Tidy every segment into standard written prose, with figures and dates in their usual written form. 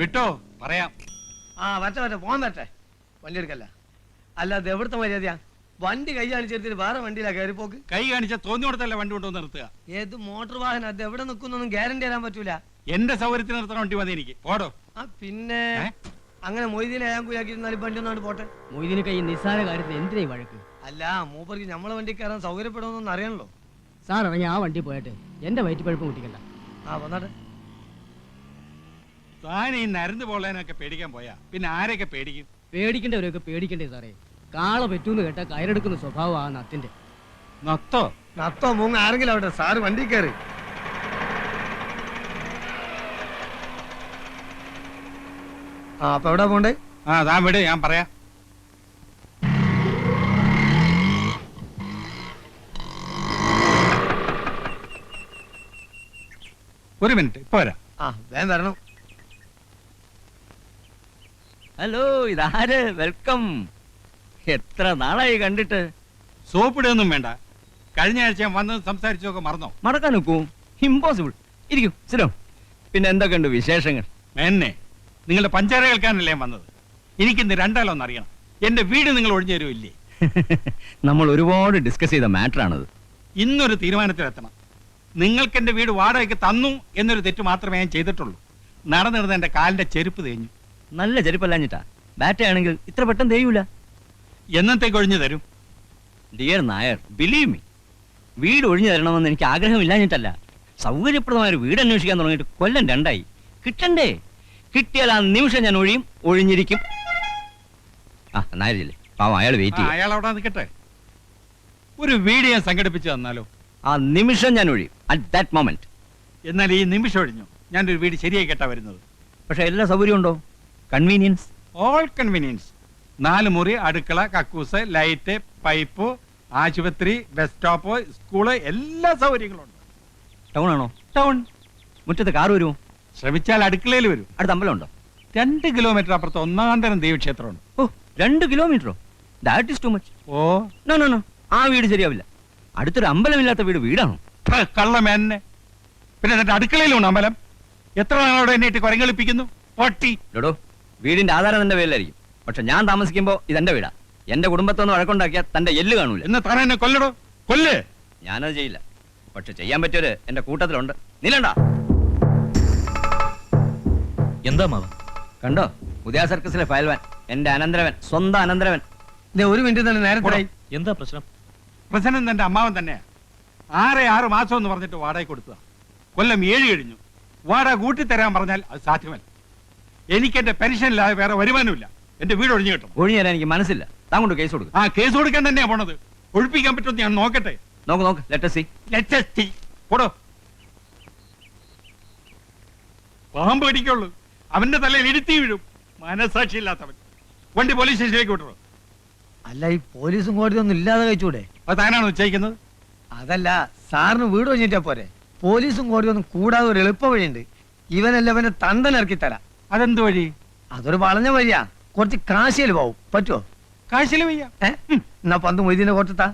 വിട്ടോ പറയാം. വരട്ടെ പോകാൻ വരട്ടെ. വണ്ടി എടുക്കല്ല. അല്ലാതെ എവിടുത്തെ മര്യാദയാ? വണ്ടി കൈ കാണിച്ചെടുത്തിട്ട് വേറെ വണ്ടിയിലാ കയറി പോക്ക്. കൈ കാണിച്ച തോന്നിയോടത്തല്ല വണ്ടി കൊണ്ടുവന്ന് നിർത്തുക. ഏത് മോട്ടോർ വാഹനം അത് എവിടെ നിൽക്കുന്നൊന്നും ഗ്യാരണ്ടി തരാൻ പറ്റൂല. എന്റെ സൗകര്യത്തിന് നിർത്തണ വണ്ടി മതി എനിക്ക്. പോടോ. പിന്നെ അങ്ങനെ മൊയ്തീനെ ഞാൻ കുയാക്കിയിരുന്നാലും വണ്ടി ഒന്നാണ് പോട്ടെ. മൊയ്തീന് കൈ നിസ്സാര കാര്യത്തിൽ എന്തിനായി വഴക്ക്? അല്ല മൂപ്പർക്ക് നമ്മളെ വണ്ടി കയറാൻ സൗകര്യപ്പെടുമെന്നൊന്നും അറിയണല്ലോ. സാർ ഇറങ്ങി ആ വണ്ടി പോയിട്ട് എന്റെ വയറ്റ് പഴുപ്പ് കുട്ടിക്കണ്ട. വന്നാട്ടെ. താൻ ഈ നരന്ന് പോളേനൊക്കെ പേടിക്കാൻ പോയാ പിന്നെ ആരെയൊക്കെ പേടിക്കും? പേടിക്കേണ്ടവരൊക്കെ പേടിക്കണ്ടേ സാറേ. കാള പറ്റൂന്ന് കേട്ടാ കയറെടുക്കുന്ന സ്വഭാവം ആ നത്തിന്റെ. നത്തോ മൂങ്ങ ആരെങ്കിലും അവിടെ. സാറ് വണ്ടി കയറി. അപ്പൊ എവിടെ പോണ്ടേ? താൻ വിട്, ഞാൻ പറയാം. ഒരു മിനിറ്റ്, ഇപ്പൊ വരാം. വേഗം വരണം. ഹലോ, ഇതാര്? വെൽക്കം. എത്ര നാളായി കണ്ടിട്ട്. സോപ്പിടുകയൊന്നും വേണ്ട. കഴിഞ്ഞ ആഴ്ച ഞാൻ വന്ന് സംസാരിച്ചൊക്കെ മറന്നോ? മറക്കാൻ നോക്കൂ, ഇമ്പോസിബിൾ. ഇരിക്കൂ, സ്ഥിരം. പിന്നെ എന്തൊക്കെയുണ്ട് വിശേഷങ്ങൾ? എന്നെ നിങ്ങളുടെ പഞ്ചാര കേൾക്കാനല്ലേ ഞാൻ വന്നത്. എനിക്കിന്ന് രണ്ടാലൊന്നും അറിയണം. എന്റെ വീട് നിങ്ങൾ ഒഴിഞ്ഞു തരുമില്ലേ? നമ്മൾ ഒരുപാട് ഡിസ്കസ് ചെയ്ത മാറ്ററാണത്. ഇന്നൊരു തീരുമാനത്തിലെത്തണം. നിങ്ങൾക്ക് എന്റെ വീട് വാടകയ്ക്ക് തന്നു എന്നൊരു തെറ്റ് മാത്രമേ ഞാൻ ചെയ്തിട്ടുള്ളൂ. നടന്നിരുന്ന എന്റെ കാലിന്റെ ചെരുപ്പ് തേഞ്ഞു. നല്ല ചെരുപ്പല്ലാഞ്ഞിട്ടാ. ബാറ്റയാണെങ്കിൽ ഇത്ര പെട്ടെന്ന് തേയൂല. എന്നത്തേക്ക് ഒഴിഞ്ഞു തരും? ഡിയർ നായർ, ബിലീവ് മീ, വീട് ഒഴിഞ്ഞു തരണമെന്ന് എനിക്ക് ആഗ്രഹമില്ലാഞ്ഞിട്ടല്ല. സൗകര്യപ്രദമായ ഒരു വീട് അന്വേഷിക്കാൻ തുടങ്ങിയിട്ട് കൊല്ലം 2 കിട്ടണ്ടേ? കിട്ടിയാൽ ആ നിമിഷം ഞാൻ ഒഴിഞ്ഞിരിക്കും. നായരില്ലേ പാവം, അയാൾ വെയിറ്റ് ചെയ്യും. അയാൾ അവിടെ നിൽക്കട്ടെ. ഒരു വീട് ഞാൻ സംഘടിപ്പിച്ചു തന്നാലോ? ആ നിമിഷം ഞാൻ ഒഴിയും. At that moment. എന്നാൽ ഈ നിമിഷം ഒഴിഞ്ഞു ഞാനൊരു വീട് ശരിയായി കേട്ടാ വരുന്നത്. പക്ഷെ എല്ലാ സൗകര്യം ഉണ്ടോ? Convenience, all convenience. 4 മുറി, അടുക്കള, കക്കൂസ്, ലൈറ്റ്, പൈപ്പ്, ആശുപത്രി, ബസ് സ്റ്റോപ്പ്, സ്കൂള്, എല്ലാ സൗകര്യങ്ങളും ഉണ്ട്. ടൗൺ ആണോ? ടൗൺ. മുറ്റത്ത് കാർ വരുമോ? ശ്രമിച്ചാൽ അടുക്കളയിൽ വരും. അടുത്ത അമ്പലം ഉണ്ടോ? 2 കിലോമീറ്റർ അപ്പുറത്ത് ഒന്നാം തരം ദേവീക്ഷേത്രമുണ്ട്. 2 കിലോമീറ്ററോ? That is too much. No no no, ആ വീട് ശരിയാവില്ല. അടുത്തൊരു അമ്പലമില്ലാത്ത വീടാണോ? കള്ളമേന്നെ. പിന്നെ എന്നിട്ട് അടുക്കളയിലുണ്ട് അമ്പലം. എത്ര നാളോടെ എന്നെ ഇട്ട് കുരങ്ങളിപ്പിക്കുന്നു പൊട്ടി. ഡോടോ, വീടിന്റെ ആധാരം തന്റെ പേരിലായിരിക്കും. പക്ഷെ ഞാൻ താമസിക്കുമ്പോ ഇതെന്റെ വീടാ. എന്റെ കുടുംബത്തൊന്ന് വഴക്കുണ്ടാക്കിയാൽ തന്റെ എല്ല് കാണൂല. എന്ന് താൻ എന്നെ കൊല്ലടോ, കൊല്ല്. ഞാനത് ചെയ്യില്ല. പക്ഷെ ചെയ്യാൻ പറ്റിയൊരു എന്റെ കൂട്ടത്തിലുണ്ട്. നീലണ്ട. എന്താ മാവ? കണ്ടോ, ഉദയ സർക്കസിലെ ഫയൽവാൻ, എന്റെ അനന്തരവൻ, സ്വന്തം അനന്തരവൻ. ഒരു മിനിറ്റ് തന്നെ നേരത്തെ. എന്താ പ്രശ്നം? പ്രശ്നം എന്റെ അമ്മാവൻ തന്നെയാ. 6 മാസം എന്ന് പറഞ്ഞിട്ട് വാടക കൊടുത്തതാ. കൊല്ലം 7 കഴിഞ്ഞു. വാടക കൂട്ടിത്തരാൻ പറഞ്ഞാൽ അത് സാധ്യമല്ല. എനിക്ക് എന്റെ പെൻഷനില്ലാതെ വേറെ വരുമാനമില്ല. എന്റെ വീട് ഒഴിഞ്ഞു കിട്ടണം. ഒഴിഞ്ഞു തരാൻ എനിക്ക് മനസ്സില്ല. താൻ കൊണ്ട് കേസ് കൊടുക്കും. കേസ് കൊടുക്കാൻ തന്നെയാ പോണത്. ഒഴിപ്പിക്കാൻ പറ്റുമെന്ന് ഞാൻ നോക്കട്ടെ. നോക്ക്, ലെറ്റ് സീ. പോടോ. പാമ്പ് കടിക്കുള്ളൂ. അവന്റെ തലയിൽ ഇടുത്തി വീഴും. മനസാക്ഷി ഇല്ലാത്തവൻ. വണ്ടി പോലീസ് സ്റ്റേഷനിലേക്ക് വിട്ടു. അല്ല, ഈ പോലീസും കോടതി ഒന്നും ഇല്ലാതെ കഴിച്ചൂടെ? അത് താനാണ് ഉച്ചയിക്കുന്നത്? അതല്ല, സാറിന് വീട് ഒഴിഞ്ഞിട്ടാ പോരെ. പോലീസും കോടതി ഒന്നും കൂടാതെ ഒരു എളുപ്പ വഴിയുണ്ട്. ഇവനല്ല അവനെ തണ്ടനിറക്കി തരാം. അതെന്ത് വഴി? അതൊരു വളഞ്ഞ വഴിയാ. കുറച്ച് കാശിയിൽ പോവും. പറ്റുമോ? കാശില് വയ്യ. എന്നാ 10 മൊയ്തീനെ കൊടുത്താ.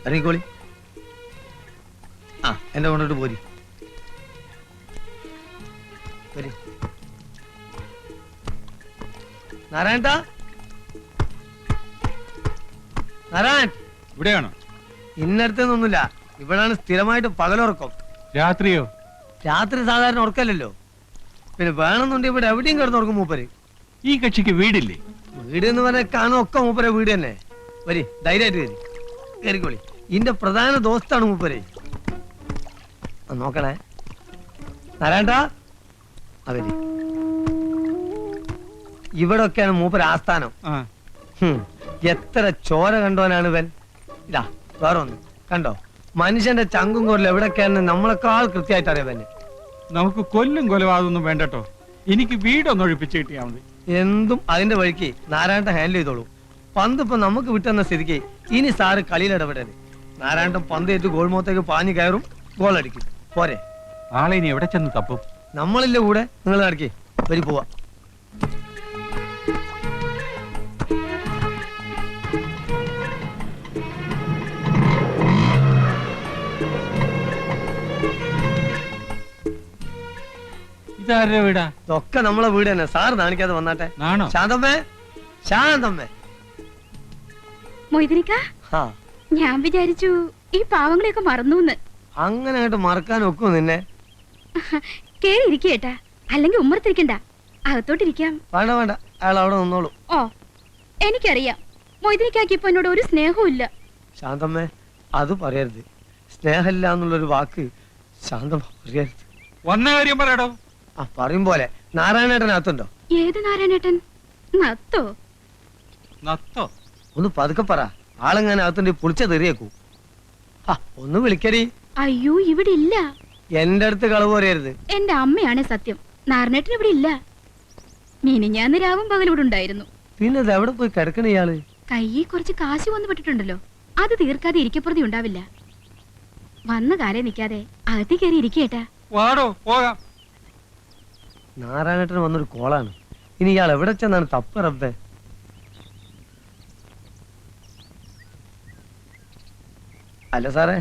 ഇറങ്ങിക്കോളി. എന്റെ കൊണ്ടിട്ട് പോരി. നാരായണ, നാരായൺ ഇവിടെയാണോ? ഇന്നടുത്തൊന്നുമില്ല. ഇവിടാണ് സ്ഥിരമായിട്ട് പകലുറക്കം. രാത്രിയോ? രാത്രി സാധാരണ ഉറക്കല്ലോ. പിന്നെ വേണമെന്നുണ്ടെങ്കിൽ ഇവിടെ എവിടെയും കിടന്നുറക്കും മൂപ്പര്. ഈ കക്ഷിക്ക് വീടില്ലേ? വീട് എന്ന് പറഞ്ഞാൽ കാണുമൊക്കെ മൂപ്പരെ വീട് തന്നെ. വരി, ധൈര്യമായിട്ട് വരി, കയറിക്കോളി. ഇന്റെ പ്രധാന ദോസ്താണ് മൂപ്പര്. നോക്കണേ നാരായണ. അവര് ഇവിടെ ഒക്കെയാണ് മൂപ്പര് ആസ്ഥാനം. എത്ര ചോര കണ്ടോനാണ് ഇവൻ. ഇതാ വേറെ ഒന്ന് കണ്ടോ, മനുഷ്യന്റെ ചങ്കും കോരിൽ എവിടെയൊക്കെയാണെന്ന് നമ്മളെക്കാൾ കൃത്യമായിട്ട് അറിയാൻ. നമുക്ക് കൊല്ലും കൊലപാതകമൊന്നും വേണ്ടട്ടോ. എനിക്ക് വീടൊന്ന് ഒഴിപ്പിച്ച് കിട്ടിയാൽ മതി. എന്തും അതിന്റെ വഴിക്ക് നാരായണ ഹാൻഡിൽ ചെയ്തോളൂ. പന്ത് ഇപ്പൊ നമുക്ക് വിട്ടുന്ന സ്ഥിതിക്ക് ഇനി സാറ് കളിയിൽ ഇടപെടരുത്. നാരായണൻ പന്തേറ്റ് ഗോൾമുഖത്തേക്ക് പാഞ്ഞു കയറും, ഗോൾ അടിക്കും. പോരെ? ആളെ ഇനി എവിടെ ചെന്ന് തപ്പും? നമ്മളില്ല കൂടെ, നിങ്ങൾ നടക്കേ വരി പോവാ. ഇതാരുടെ വീടാ? ഇതൊക്കെ നമ്മളെ വീട് തന്നെ. സാർ കാണിക്കാതെ വന്നാട്ടെ. ആണോ? ശാന്തമ്മേ, ശാന്തമ്മേ. മൊയ്തനിക്ക, ആ, ഞാൻ വിചാരിച്ചു ഈ പാവങ്ങളെയൊക്കെ മറന്നൂന്ന്. അങ്ങനെ അങ്ങോട്ട് മറക്കാൻ ഒക്കും നിന്നെ? കേറി ഇരിക്കേട്ടാ, അല്ലെങ്കിൽ ഉമ്മറത്തിരിക്കണ്ട, അകത്തോട്ടിരിക്കാം. വേണ്ട വേണ്ട, അയാൾ അവിടെ നിന്നോളൂ. ഓ, എനിക്കറിയാം മൊയ്തനിക്കാക്ക് ഇപ്പൊ എന്നോട് ഒരു സ്നേഹവും ഇല്ല. ശാന്തമ്മേ, അത് പറയരുത്. സ്നേഹമില്ല എന്നുള്ളൊരു വാക്ക് ശാന്തമ്മ പറയരുത്. വന്ന കാര്യം പറയടോ. ആ, പറയും പോലെ. നാരായണേട്ടനകത്തുണ്ടോ? ഏത് നാരായണേട്ടൻ? നത്തോ? നത്തോ? ഒന്ന് പതുക്കെ പറ. ആളെങ്ങനെ അകത്തുണ്ട് പൊളിച്ച തെറിയേക്കൂ. ആ, ഒന്ന് വിളിക്കടി. അയ്യോ, ഇവിടെ ഇല്ല. എന്റെ അടുത്ത് കളവ് പറയരുത്. എന്റെ അമ്മയാണ് സത്യം. നാരായണേട്ടൻ ഇവിടെ ഇല്ല. മിനിഞ്ഞാന്ന് രാവും പകലും ഇവിടെ ഉണ്ടായിരുന്നു. പിന്നെ ഇത് എവിടെ പോയി കിടക്കണ ഇയാള്? കയ്യിൽ കുറച്ച് കാശ് വന്നു പെട്ടിട്ടുണ്ടല്ലോ, അത് തീർക്കാതെ ഇരിക്കപ്പുറതി ഉണ്ടാവില്ല. വന്ന കാലം നിൽക്കാതെ അകത്തി കയറി ഇരിക്കേട്ടാ. വാടോ, പോകാം. നാരായണേട്ടൻ വന്നൊരു കോളാണ്. ഇനി ഇയാൾ എവിടെ ചെന്നാണ് തപ്പ് റബ്ബേ? അല്ല സാറേ,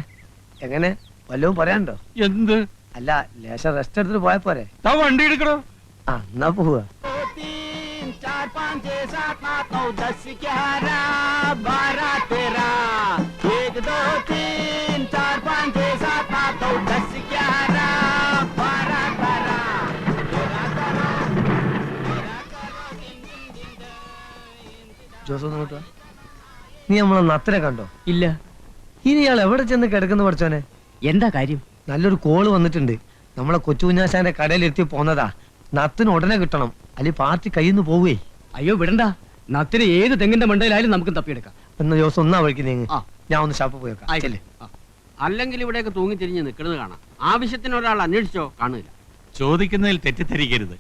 എങ്ങനെ വല്ലതും പറയാനുണ്ടോ? എന്ത്? അല്ല, ലേശം റെസ്റ്റ് എടുത്തിട്ട് പോയാ പോരെ? താ വണ്ടി എടുക്കണോ? ആ, എന്നാ പോവാ. ജോസ്, നീ നമ്മളെ നത്തിനെ കണ്ടോ? ഇല്ല. ഇനി ഇയാൾ എവിടെ ചെന്ന് കിടക്കുന്ന പഠിച്ചോനെ? എന്താ കാര്യം? നല്ലൊരു കോള് വന്നിട്ടുണ്ട്. നമ്മളെ കൊച്ചുകുഞ്ഞാശാന്റെ കടയിലെത്തി പോന്നതാ. നത്തിന് ഉടനെ കിട്ടണം, അല്ലെങ്കിൽ പാർട്ടി കയ്യിൽ നിന്ന് പോവേ. അയ്യോ വിടണ്ട, നത്തിന് ഏത് തെങ്ങിന്റെ മണ്ടയിലായാലും നമുക്ക് തപ്പിയെടുക്കാം. എന്ന് ജോസ് ഒന്നാ വഴിക്ക് നീങ്ങ്. ആ. ഞാൻ ഒന്ന് ഷാപ്പ് പോയേക്കാം. ആയിക്കല്ലേ. അല്ലെങ്കിൽ ഇവിടെയൊക്കെ തൂങ്ങിത്തിരിഞ്ഞ് നിൽക്കുന്നത് കാണാം. ആവശ്യത്തിന് ഒരാൾ അന്വേഷിച്ചോ കാണില്ല. ചോദിക്കുന്നതിൽ തെറ്റിദ്ധരിക്കരുത്.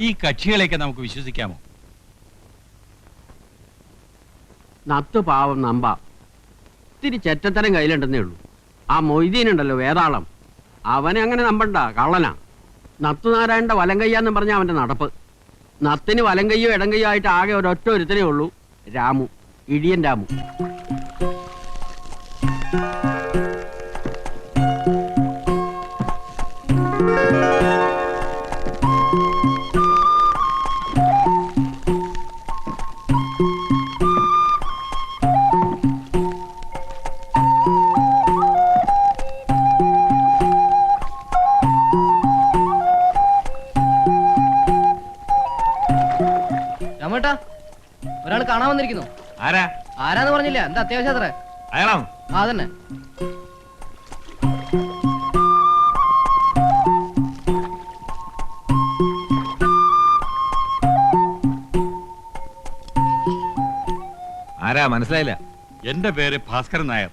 ഈ കക്ഷികളെയൊക്കെ നമുക്ക് വിശ്വസിക്കാമോ? നത്ത് പാവം നമ്പ ഇത്തിരി ചെറ്റത്തരം കയ്യിലുണ്ടെന്നേ ഉള്ളൂ. ആ മൊയ്തീനുണ്ടല്ലോ വേതാളം, അവനെ അങ്ങനെ നമ്പണ്ട, കള്ളനാ. നത്തുനാരായണന്റെ വലം കയ്യാന്നും പറഞ്ഞ അവന്റെ നടപ്പ്. നത്തിന് വലം കയ്യോ ഇടം കയ്യോ ആയിട്ട് ആകെ ഒരൊറ്റ ഒരുത്തനേ ഉള്ളൂ, രാമു, ഇടിയൻ രാമു. രാമേട്ടാ, ഒരാൾ കാണാൻ വന്നിരിക്കുന്നു. ആരാ? ആരാന്ന് പറഞ്ഞില്ല. എന്താ അത്യാവശ്യം അത്ര? അയാളാണ്. ആ, തന്നെ. ആരാ മനസ്സിലായില്ല? എന്റെ പേര് ഭാസ്കരൻ നായർ.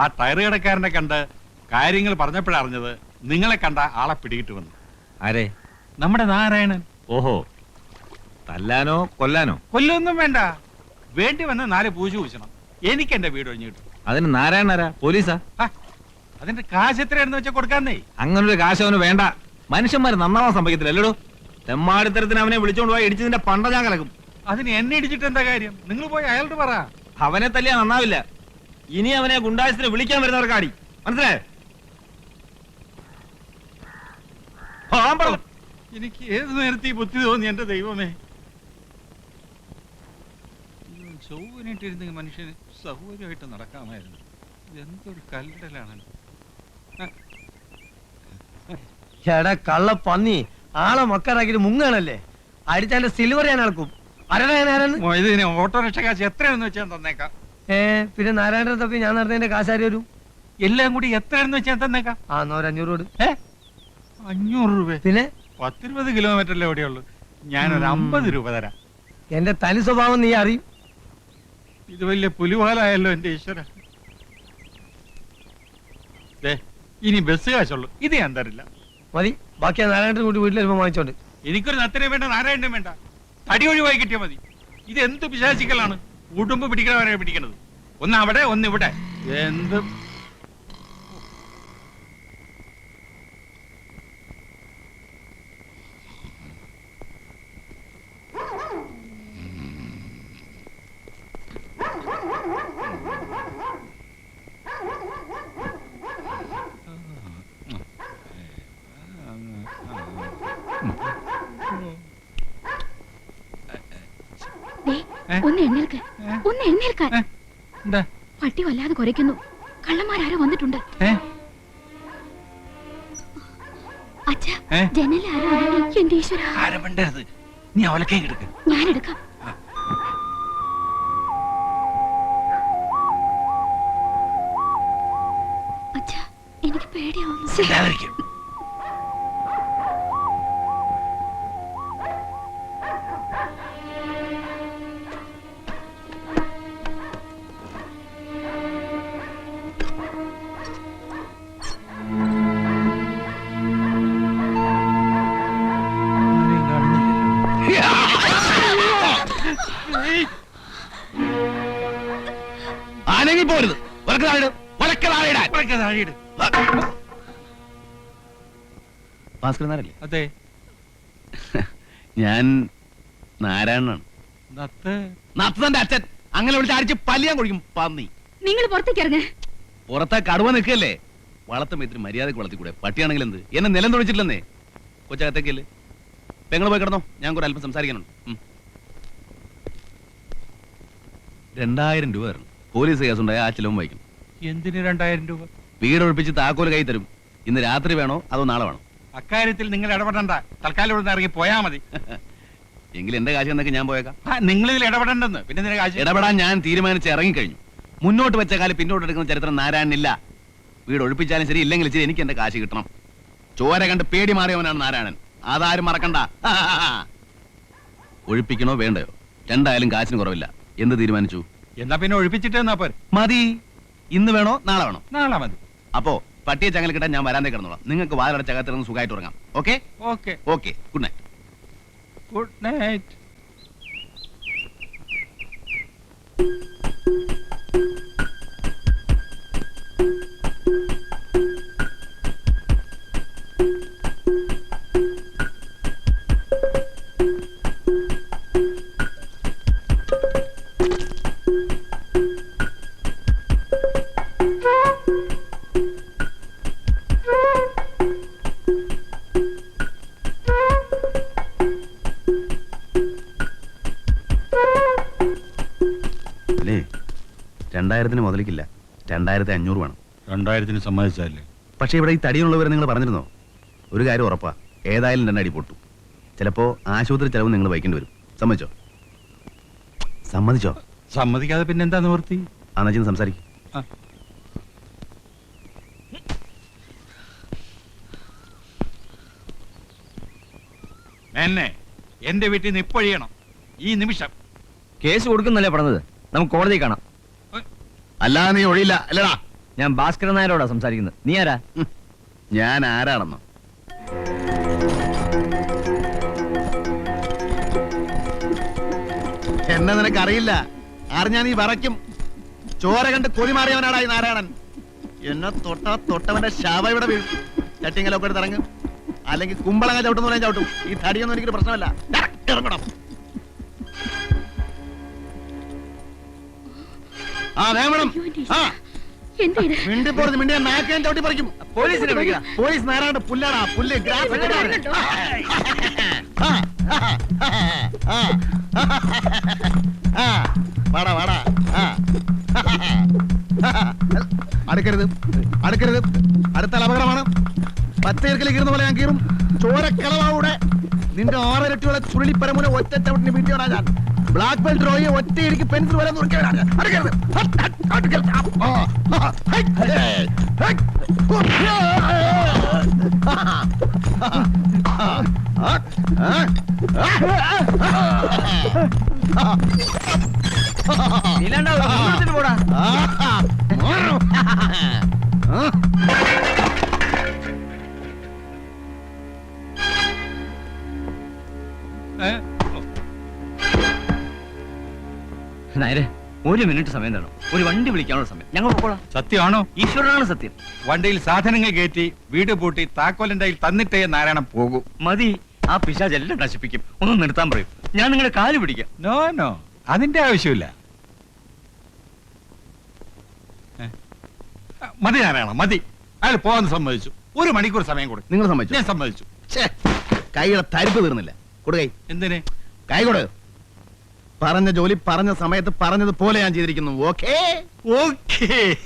ആ ടയർ കടക്കാരനെ കണ്ട് കാര്യങ്ങൾ പറഞ്ഞപ്പോഴറിഞ്ഞത് നിങ്ങളെ കണ്ട ആളെ പിടികിട്ടുവന്നു. ആരെ? നമ്മുടെ നാരായണൻ. ഓഹോ, തല്ലാനോ കൊല്ലാനോ? കൊല്ലൊന്നും വേണ്ട, വേണ്ടി വന്ന് 4 പൂജ പൂശണം. എനിക്ക് എന്റെ വീട് ഒഴിഞ്ഞു കിട്ടും. അതിന് നാരായണനാരാ? പോലീസാ? അതിന്റെ കാശ് എത്രയാണെന്ന് വെച്ചാൽ കൊടുക്കാന്നേ. അങ്ങനൊരു കാശ് അവന് വേണ്ട. മനുഷ്യന്മാര് നന്നാവാൻ സംഭവിക്കത്തില്ല അല്ലടോ. തെമ്മാടിത്തരത്തിന് അവനെ വിളിച്ചോണ്ട് പോയി ഇടിച്ചതിന്റെ പണ്ട ഞാൻ കലക്കും. അതിന് എന്നെ ഇടിച്ചിട്ട് എന്താ കാര്യം? നിങ്ങൾ പോയി അയാളോട് പറ. അവനെ തല്ലിയാ നന്നാവില്ല. ഇനി അവനെ ഗുണ്ടായസിന് വിളിക്കാൻ വരുന്നവർക്ക് അടി. മനസ്സിലായോ? എനിക്ക് ഏത് നേരത്തെ ഈ ബുദ്ധി തോന്നി എന്റെ ദൈവമേ. ചൊവ്വനായിട്ടിരുന്ന മനുഷ്യന് സൗകര്യമായിട്ട് നടക്കാമായിരുന്നു. എന്തൊരു കല്ലടലാണ്. എടാ കള്ള പന്നി, ആളെ മക്കാറാക്കിട്ട് മുങ്ങാണല്ലേ? അടിച്ചാന്റെ സിൽവർ ഞാൻ അളക്കും. ഇതിന് ഓട്ടോറിക്ഷ കാശ് എത്രയാണെന്ന് വെച്ചാൽ തന്നേക്കാം. പിന്നെ നാരായണൻ തപ്പി ഞാൻ നടന്നതിന്റെ കാശാരി വരും. എല്ലാം കൂടി എത്രയാണെന്ന് വെച്ചാൽ തന്നേക്കാം. ആ, എന്നാ ഒരു 500 രൂപ. 500 രൂപ? പിന്നെ 10-20 കിലോമീറ്ററിലെ എവിടെയുള്ളൂ. ഞാനൊരു 50 രൂപ തരാം. എന്റെ തനി സ്വഭാവം നീ അറിയും. ഇത് വലിയ പുലിവാലായല്ലോ എന്റെ ഈശ്വര. ഇനി ബസ് കാശുള്ളൂ, ഇത് ഞാൻ തരില്ല. മതി, ബാക്കി നാരായണൻ കൂട്ടി വീട്ടിൽ വരുമ്പോ വാങ്ങിച്ചോണ്ട്. എനിക്കൊരു നത്തിനെ വേണ്ട, നാരായണനും വേണ്ട. തടി ഒഴിവായി കിട്ടിയാൽ മതി. ഇത് എന്ത് പിശാചിക്കലാണ്? ഉടുമ്പ് പിടിക്കണവരെ പിടിക്കണത്. ഒന്ന് അവിടെ ഒന്ന് ഇവിടെ. എന്ത് ഒന്ന് എഴുന്നേൽക്ക്, ഒന്ന് എഴുന്നേൽക്കാൻ. എന്താ പട്ടി വല്ലാതെ കുരയ്ക്കുന്നു. കള്ളന്മാരാരോ വന്നിട്ടുണ്ട്. അച്ഛാ, ജനലിൽ ആരോ അനങ്ങി. എന്റെ ഈശ്വര, ആരമിണ്ടരുത്. നീ അവലക്കേ കിടക്ക്. ഞാനെടുക്കാം. അച്ഛാ, എനിക്ക് പേടിയാവുന്നു. ആനങ്ങി പോരുത്. ഭാസ്കരൻ നായരല്ലേ? അതെ. ഞാൻ നാരായണനാണ്. നത്തന്റെ അച്ഛൻ. അങ്ങനെ വിളിച്ച് അടിച്ച് പല്ലിയാൻ കൊഴിക്കും പന്നി. നിങ്ങൾ പുറത്തേക്ക് ഇറങ്ങ. പുറത്തെ കടുവ നിൽക്കല്ലേ? വളർത്തുമ്പോ ഇത്തിരി മര്യാദക്ക് വളർത്തിക്കൂടെ? പട്ടിയാണെങ്കിൽ എന്ത്? എന്നെ നിലം തൊഴിച്ചിട്ടില്ലെന്നേ. കൊച്ചകത്തേക്കല്ലേ? പെങ്ങൾ പോയി കിടന്നോ, ഞാൻ കൂടെ അല്പം സംസാരിക്കാനുണ്ട്. 2000 രൂപ തരണം. പോലീസ് കേസുണ്ടായ ആ ചിലവും വഹിക്കും. എന്തിന് 2000 രൂപ? വീട് ഒഴിപ്പിച്ച് താക്കോല് കൈ തരും. ഇന്ന് രാത്രി വേണോ അതോ നാളെ വേണോ? അക്കാര്യത്തിൽ നിങ്ങൾ ഇടപെടണ്ട. തൽക്കാലം ഇവിടെ ഇറങ്ങി പോയാ മതി. എങ്കിൽ എന്റെ കാശ് എന്നൊക്കെ ഞാൻ പോയേക്കാം. നിങ്ങൾ ഇതിൽ ഇടപെടണ്ടെന്ന്. പിന്നെ നിന്റെ കാശ് ഇടപെടാൻ ഞാൻ തീരുമാനിച്ച് ഇറങ്ങിക്കഴിഞ്ഞു. മുന്നോട്ട് വെച്ച കാലം പിന്നോട്ട് എടുക്കുന്ന ചരിത്രം നാരായണനില്ല. വീട് ഒഴിപ്പിച്ചാലും ശരി, ഇല്ലെങ്കിൽ ശരി, എനിക്ക് എന്റെ കാശ് കിട്ടണം. ചോര കണ്ട് പേടി മാറിയവനാണ് നാരായണൻ. അതാരും മറക്കണ്ട. ഒഴിപ്പിക്കണോ വേണ്ടയോ? രണ്ടായാലും കാശിന് കുറവില്ല. എന്ത് തീരുമാനിച്ചു? എന്നാ പിന്നെ ഒഴിപ്പിച്ചിട്ട് എന്നാ പോരെ. മതി. ഇന്ന് വേണോ നാളെ വേണോ? നാളെ മതി. അപ്പോ പട്ടിയെ ചങ്ങല കിട്ടാൻ ഞാൻ വരാന്തേ കിടന്നോളാം. നിങ്ങൾക്ക് വാതിലടച്ച അകത്തിറങ്ങി സുഖമായിട്ട് ഉറങ്ങാം. Okay okay okay. Good night. Good night. അല്ലേ 2000 മുതലിക്കില്ല. 2500 വേണം. 2000 സമ്മതിച്ചല്ലേ? പക്ഷെ ഇവിടെ ഈ തടിയുള്ളവരെ നിങ്ങൾ പറഞ്ഞിരുന്നോ? ഒരു കാര്യം ഉറപ്പാ, ഏതായാലും 2 അടി പൊട്ടും. ചിലപ്പോ ആശുപത്രി ചെലവ് നിങ്ങൾ വഹിക്കേണ്ടി വരും. സമ്മതിച്ചോ? സമ്മതിച്ചോ? സമ്മതിക്കാതെ പിന്നെ എന്താ നിവർത്തി? അന്നച്ചിന്ന് സംസാരിക്കും. എന്നെ എന്റെ വീട്ടിൽ നിന്ന് ഇപ്പൊഴിയണം ഈ നിമിഷം. കേസ് കൊടുക്കുന്നല്ലേ പറഞ്ഞത്? നമുക്ക് കോടതി കാണാം. അല്ലാതെ നീ ഒഴിയില്ല അല്ലടാ. ഞാൻ ഭാസ്കരൻ നായരോടാ സംസാരിക്കുന്നത്. നീ ആരാ? ഞാൻ ആരാണെന്നോ? എന്നെ നിനക്കറിയില്ല. അറിഞ്ഞാ നീ വറയ്ക്കും. ചോര കണ്ട് കൊതിമാറിയവനാടാ ഈ നാരായണൻ. എന്നെ തൊട്ടവന്റെ ശവ ഇവിടെ വീഴും. ചട്ടിങ്ങലൊക്കെ എടുത്ത് ഇറങ്ങും. അല്ലെങ്കിൽ കുമ്പളങ്ങ ചവിട്ടുന്ന പോലെ ചവിട്ടും. ഈ തടിയൊന്നും എനിക്കൊരു പ്രശ്നമല്ല. ഇറങ്ങണം. വേണം. മിണ്ടിപ്പോറത് മിണ്ടിയാ നാക്കാൻ ചവിട്ടി പറിക്കും. പോലീസിനെ വിളിക്കാം. പോലീസ് നേരാണ്ട് പുല്ലാടാ. പുല്ല് ഗ്രാഫ്. വാടാ വാടാ. അടുക്കരുത് അടുക്കരുത്. അടുത്താൽ അപകടമാണ്. പച്ചയിറക്കിലേക്ക് ഇരുന്ന പോലെ ഞാൻ കീറും. ചോരക്കളവാവിടെ നിന്റെ 6 ഇരട്ടിയുള്ള ചുരുളിപ്പരമുന ഒറ്റ ചവിട്ടിന് വീട്ടിയോടാ ഞാൻ. ബ്ലാക്ക് ബെൽറ്റ് റോയെ ഒറ്റയടിക്ക് പെൻസിൽ വരെ നുറുക്കിയവനാണ് ഞാൻ. അടുക്കരുത്. പോടാ. നായരെ, 1 മിനിറ്റ് സമയം തരണം. ഒരു വണ്ടി വിളിക്കാനുള്ള സമയം. ഞങ്ങൾ പോകോളാം. സത്യമാണോ? ഈശ്വരനാണ് സത്യം. വണ്ടിയിൽ സാധനങ്ങൾ കയറ്റി വീട് പൂട്ടി താക്കോലിന്റെ കയ്യിൽ തന്നിട്ടേ നാരായണൻ പോകൂ. മതി. ആ പിശാച് എല്ലാം നശിപ്പിക്കും. ഒന്ന് നിർത്താൻ പറയും. ഞാൻ നിങ്ങളുടെ കാല് പിടിക്കാം. നോ നോ, അതിന്റെ ആവശ്യമില്ല. മതി നാരായണ, മതി. അയാൾ പോകാൻ സമ്മതിച്ചു. 1 മണിക്കൂർ സമയം കൊടുക്കും. നിങ്ങൾ സമ്മതിച്ചു? ഞാൻ സമ്മതിച്ചു. കൈയുടെ തരിപ്പ് തീർന്നില്ല. കൊടുകൈ. എന്തിന്? കൈ കൊടു. പറഞ്ഞ ജോലി പറഞ്ഞ സമയത്ത് പറഞ്ഞതുപോലെ ഞാൻ ചെയ്തിരിക്കുന്നു. Okay okay